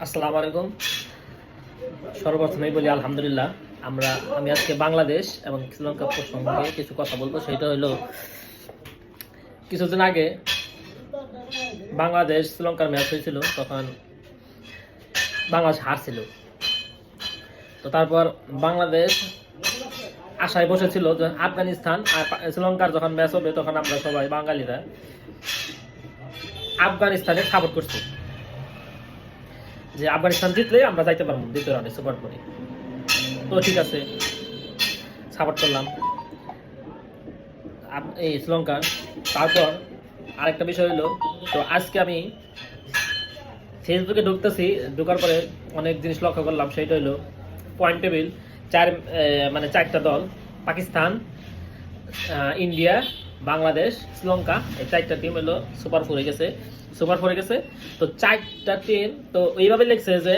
আসসালামু আলাইকুম। সর্বপ্রথমেই বলি আলহামদুলিল্লাহ। আমি আজকে বাংলাদেশ এবং শ্রীলঙ্কা প্রসঙ্গে কিছু কথা বলবো। সেটা হলো কিছুদিন আগে বাংলাদেশ শ্রীলঙ্কার ম্যাচ হয়েছিল, তখন বাংলাদেশ হারছিল। তো তারপর বাংলাদেশ আশায় বসেছিল যে আফগানিস্তান আর শ্রীলঙ্কার যখন ম্যাচ হবে তখন আমরা সবাই বাঙালিরা আফগানিস্তানে সাপোর্ট করছি যে আফগানিস্তান জিতলে আমরা যাইতে পারবো দ্বিতীয় রাউন্ডে সুপার করে। তো ঠিক আছে, সাপোর্ট করলাম এই শ্রীলঙ্কার। তারপর আরেকটা বিষয় হলো, তো আজকে আমি ফেসবুকে ঢোকার পরে অনেক জিনিস লক্ষ্য করলাম। সেটা হলো পয়েন্ট টেবিল চারটা দল, পাকিস্তান, ইন্ডিয়া, বাংলাদেশ, শ্রীলঙ্কা, এই চারটা টিম হলো সুপার ফোরে গেছে। তো চারটা টিম তো এইভাবে লিখছে যে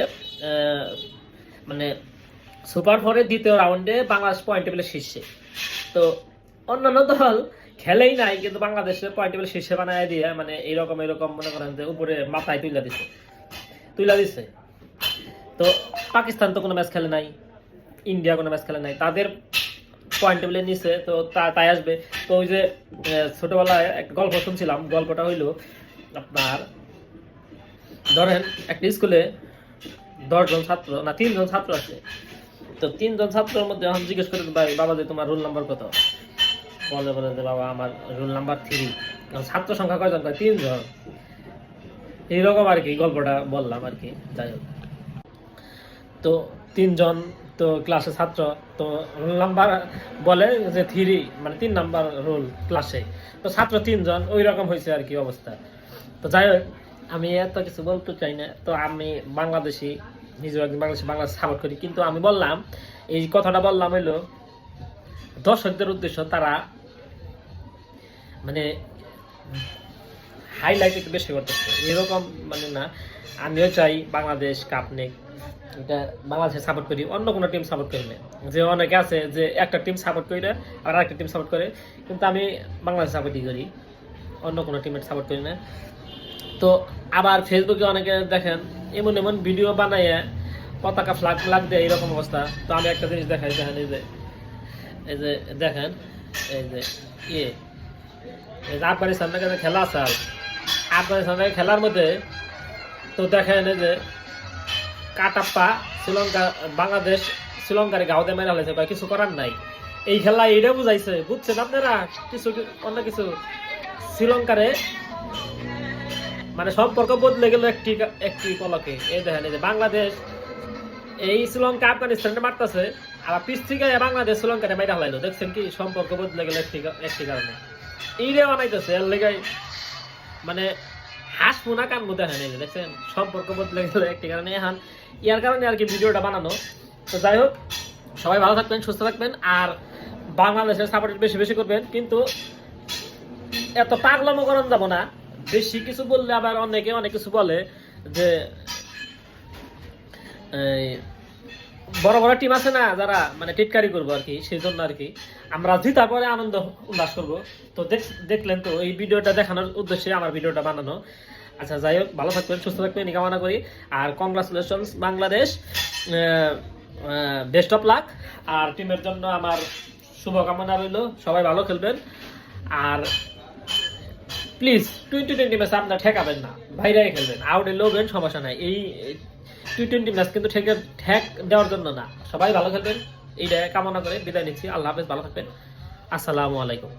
সুপার ফোরের দ্বিতীয় রাউন্ডে বাংলাদেশ পয়েন্ট টেবিলের শীর্ষে। তো অন্যান্য দল খেলেই নাই, কিন্তু বাংলাদেশের পয়েন্ট টেবিল শীর্ষে বানায় দিয়ে এইরকম মনে করেন যে উপরে মাথায় তুইলা দিছে। তো পাকিস্তান তো কোনো ম্যাচ খেলে নাই, ইন্ডিয়া কোনো ম্যাচ খেলে নাই, তাদের পয়েন্ট টেবিলের নিচে। তো তাই আসবে। তো ওই যে ছোটবেলায় একটা গল্প শুনছিলাম, গল্পটা হইলো আপনার ধরেন একটা স্কুলে 10 জন ছাত্র না 3 জন ছাত্র আছে। তো 3 জন ছাত্রের মধ্যে এখন জিজ্ঞেস করে, ভাই বাবা যে তোমার রোল নাম্বার কত? বলে যে বাবা আমার রোল নাম্বার 3। ছাত্র সংখ্যা কয়জন? 3 জন। এইরকম আর কি গল্পটা বললাম আর কি। যাই হোক, তো 3 জন তো ক্লাসে ছাত্র, তো রোল নাম্বার বলে যে 3, 3 নাম্বার রোল ক্লাসে। তো ছাত্র 3 জন, ওই রকম হয়েছে আর কি অবস্থা। তো যাই হোক, আমি এত কিছু বলতে চাই না। তো আমি বাংলাদেশি, নিজেও একদিন বাংলাদেশ সাপোর্ট করি, কিন্তু আমি বললাম এই কথাটা বললাম হইলো দর্শকদের উদ্দেশ্য। তারা হাইলাইট একটু বেশি করতেছে, এরকম না। আমিও চাই বাংলাদেশ কাপ নেক, এটা বাংলাদেশে সাপোর্ট করি, অন্য কোনো টিম সাপোর্ট করি না। যে অনেকে আছে যে একটা টিম সাপোর্ট করি না আর আরেকটা টিম সাপোর্ট করে, কিন্তু আমি বাংলাদেশ সাপোর্টই করি, অন্য কোনো টিমের সাপোর্ট করি না। তো আবার ফেসবুকে অনেকে দেখেন এমন ভিডিও বানাইয়া পতাকা ফ্লাগ দেয়, এরকম অবস্থা। তো আমি একটা জিনিস দেখাই, দেখেন এই যে দেখেন এই যে আফগানিস্তান থেকে খেলা আছে, আর আফগানিস্তান থেকে খেলার মধ্যে তো দেখেন এই যে কাটাপ্পা বাংলাদেশ শ্রীলঙ্কারে গাওতে মেরে হয়েছে, কিছু করার নাই। এই খেলা এইটা বুঝাইছে, বুঝছেন আপনারা? অন্য কিছু শ্রীলঙ্কারে সম্পর্ক বদলে গেল একটি পলকে। এই দেখেন এই যে বাংলাদেশ এই শ্রীলঙ্কা আফগানিস্তানে মারতেছে, আবার পিছ থেকে বাংলাদেশ শ্রীলঙ্কারে মেরে হলাইলো। দেখছেন কি সম্পর্ক বদলে গেল একটি কারণে। এইটা বানাইতেছে এর লেগাই হাসবো না কানবো। দেখেন এই যে দেখছেন সম্পর্ক বদলে গেল একটি কারণে। এখন ইয়ার কারণে আর কি ভিডিওটা বানানো। তো যাই হোক, সবাই ভালো থাকবেন, সুস্থ থাকবেন, আর বাংলাদেশের সাপোর্ট বেশি করবেন। কিন্তু এত পাগলামো করান যাব না। বেশি কিছু বললে আবার অনেকে অনেক কিছু বলে যে বড় বড় টিম আছে না, যারা টিটকারি করবো আর কি। সেই জন্য আর কি আমরা জিতা পরে আনন্দ উল্লাস করবো। তো দেখলেন তো এই ভিডিওটা দেখানোর উদ্দেশ্যে আমার ভিডিওটা বানানো। আচ্ছা, যাই হোক, ভালো থাকবেন, সুস্থ থাকবেন, এই কামনা করি। আর congratulations Bangladesh, best of luck. আর টিমের জন্য আমার শুভকামনা রইল, সবাই ভালো খেলবেন। আর প্লিজ টি-20 ম্যাচ আপনারা ঠেকাবেন না, বাইরেই খেলবেন, আউটে লোবেন, সমস্যা নাই। এই টি-20 ম্যাচ কিন্তু ঠেক দেওয়ার জন্য না। সবাই ভালো খেলবেন, এইটা কামনা করে বিদায় নিচ্ছি। আল্লাহ হাফেজ, ভালো থাকবেন। আসসালামু আলাইকুম।